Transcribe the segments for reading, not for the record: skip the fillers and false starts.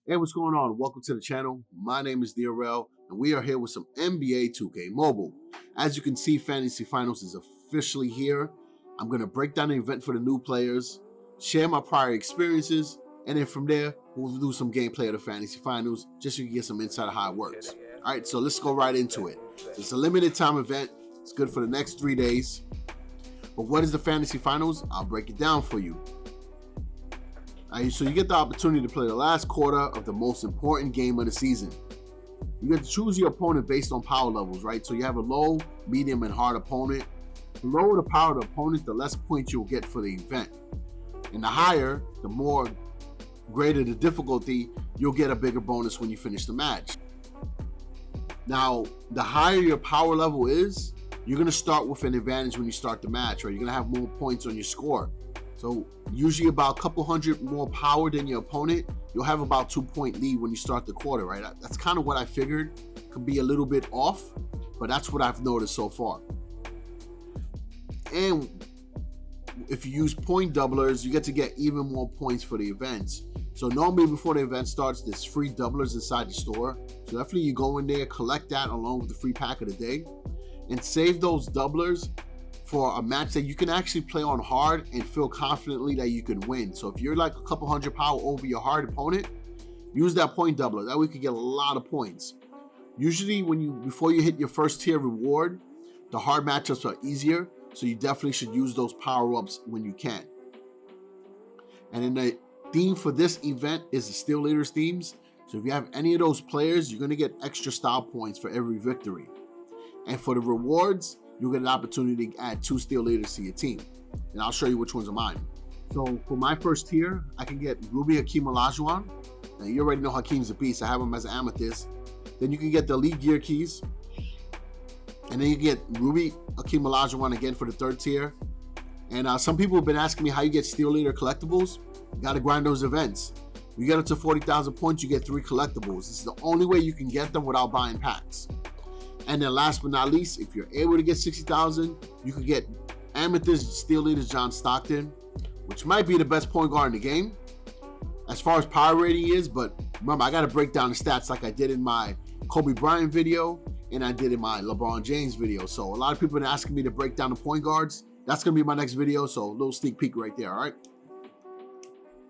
Hey, what's going on? Welcome to the channel. My name is DaReal, and we are here with some NBA 2K Mobile. As you can see, Fantasy Finals is officially here. I'm going to break down the event for the new players, share my prior experiences, and then from there, we'll do some gameplay of the Fantasy Finals, just so you can get some insight of how it works. All right, so let's go right into it. It's a limited time event. It's good for the next 3 days. But what is the Fantasy Finals? I'll break it down for you. So you get the opportunity to play the last quarter of the most important game of the season. You get to choose your opponent based on power levels, right? So you have a low, medium, and hard opponent. The lower the power of the opponent, the less points you'll get for the event. And the higher, the more greater the difficulty, you'll get a bigger bonus when you finish the match. Now, the higher your power level is, you're going to start with an advantage when you start the match, right? You're going to have more points on your score. So usually about a couple hundred more power than your opponent, you'll have about 2-point lead when you start the quarter, right? That's kind of what I figured. Could be a little bit off, but that's what I've noticed so far. And if you use point doublers, you get to get even more points for the events. So normally before the event starts, there's free doublers inside the store. So definitely you go in there, collect that along with the free pack of the day, and save those doublers for a match that you can actually play on hard and feel confidently that you can win. So if you're like a couple hundred power over your hard opponent, use that point doubler. That way you can get a lot of points. Usually before you hit your first tier reward, the hard matchups are easier, so you definitely should use those power-ups when you can. And then the theme for this event is the Steel Leaders themes. So if you have any of those players, you're gonna get extra style points for every victory. And for the rewards, you'll get an opportunity to add 2 Steel Leaders to your team. And I'll show you which ones are mine. So for my first tier, I can get Ruby Hakeem Olajuwon. Now you already know Hakeem's a beast. I have him as an amethyst. Then you can get the Elite Gear keys. And then you get Ruby Hakeem Olajuwon again for the 3rd tier. And some people have been asking me how you get Steel Leader collectibles. You gotta grind those events. When you get up to 40,000 points, you get 3 collectibles. This is the only way you can get them without buying packs. And then last but not least, if you're able to get 60,000, you can get Amethyst Steel Leaders John Stockton, which might be the best point guard in the game as far as power rating is. But remember, I got to break down the stats like I did in my Kobe Bryant video and I did in my LeBron James video. So a lot of people have been asking me to break down the point guards. That's going to be my next video. So a little sneak peek right there, all right?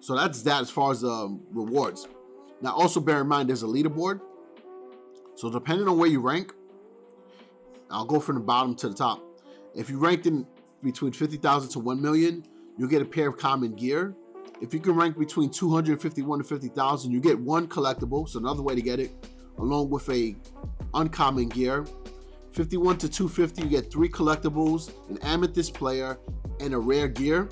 So that's that as far as the rewards. Now also bear in mind there's a leaderboard. So depending on where you rank, I'll go from the bottom to the top. If you ranked in between 50,000 to 1 million, you'll get a pair of common gear. If you can rank between 251 to 50,000, you get 1 collectible, so another way to get it, along with a uncommon gear. 51 to 250, you get 3 collectibles, an amethyst player, and a rare gear.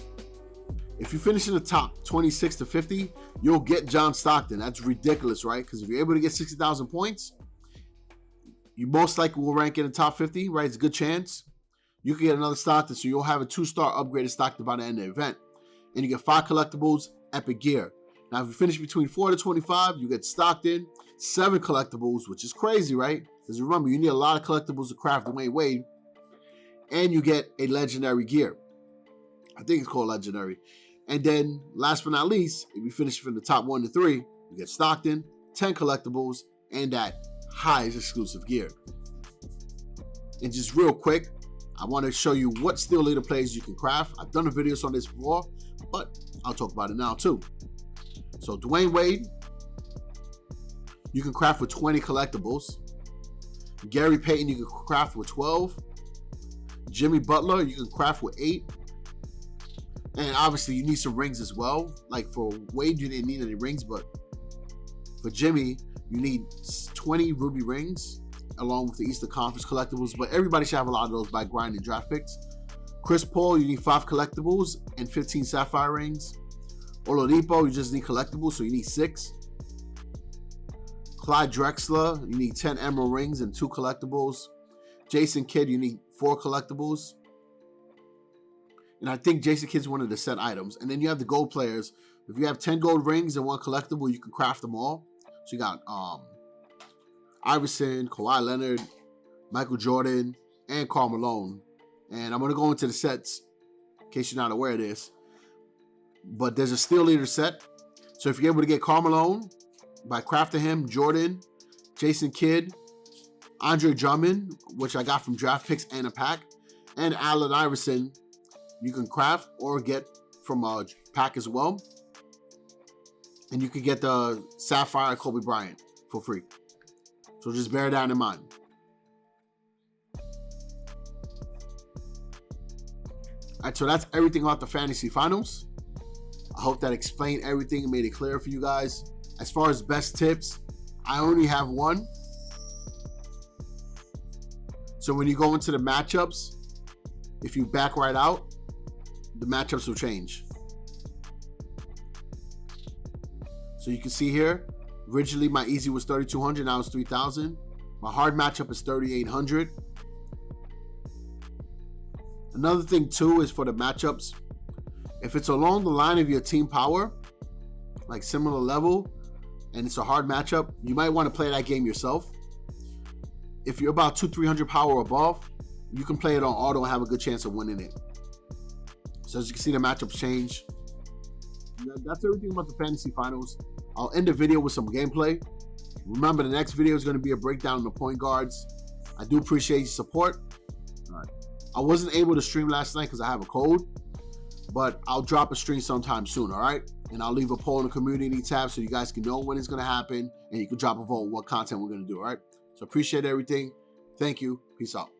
If you finish in the top 26 to 50, you'll get John Stockton. That's ridiculous, right? Because if you're able to get 60,000 points, you most likely will rank in the top 50, right? It's a good chance. You can get another Stockton, so you'll have a 2-star upgraded Stockton by the end of the event. And you get 5 collectibles, epic gear. Now, if you finish between 4 to 25, you get Stockton, 7 collectibles, which is crazy, right? Because remember, you need a lot of collectibles to craft Dwayne Wade. And you get a legendary gear. I think it's called legendary. And then, last but not least, if you finish from the top 1 to 3, you get Stockton, 10 collectibles, and that highest exclusive gear. And just real quick, I want to show you what Steel Leader plays you can craft. I've done a videos on this before, but I'll talk about it now too. So Dwayne Wade, you can craft with 20 collectibles. Gary Payton, you can craft with 12. Jimmy Butler, you can craft with 8. And obviously you need some rings as well. Like for Wade, you didn't need any rings, but for Jimmy, you need 20 ruby rings along with the Eastern Conference collectibles, but everybody should have a lot of those by grinding draft picks. Chris Paul, you need 5 collectibles and 15 sapphire rings. Oladipo, you just need collectibles, so you need 6. Clyde Drexler, you need 10 emerald rings and 2 collectibles. Jason Kidd, you need 4 collectibles. And I think Jason Kidd's one of the set items. And then you have the gold players. If you have 10 gold rings and 1 collectible, you can craft them all. So you got Iverson, Kawhi Leonard, Michael Jordan, and Karl Malone. And I'm going to go into the sets in case you're not aware of this. But there's a Steel Leader set. So if you're able to get Karl Malone, by crafting him, Jordan, Jason Kidd, Andre Drummond, which I got from draft picks and a pack, and Allen Iverson, you can craft or get from a pack as well. And you can get the Sapphire Kobe Bryant for free. So just bear that in mind. All right, so that's everything about the fantasy finals. I hope that explained everything and made it clear for you guys. As far as best tips, I only have one. So when you go into the matchups, if you back right out, the matchups will change. So you can see here, originally my easy was 3,200, now it's 3,000. My hard matchup is 3,800. Another thing too is for the matchups, if it's along the line of your team power, like similar level, and it's a hard matchup, you might want to play that game yourself. If you're about 200-300 power or above, you can play it on auto and have a good chance of winning it. So as you can see, the matchups change. That's everything about the fantasy finals. I'll end the video with some gameplay. Remember, the next video is going to be a breakdown of the point guards. I do appreciate your support. All right. I wasn't able to stream last night because I have a cold, but I'll drop a stream sometime soon, all right? And I'll leave a poll in the community tab so you guys can know when it's going to happen, and you can drop a vote what content we're going to do, all right? So appreciate everything. Thank you. Peace out.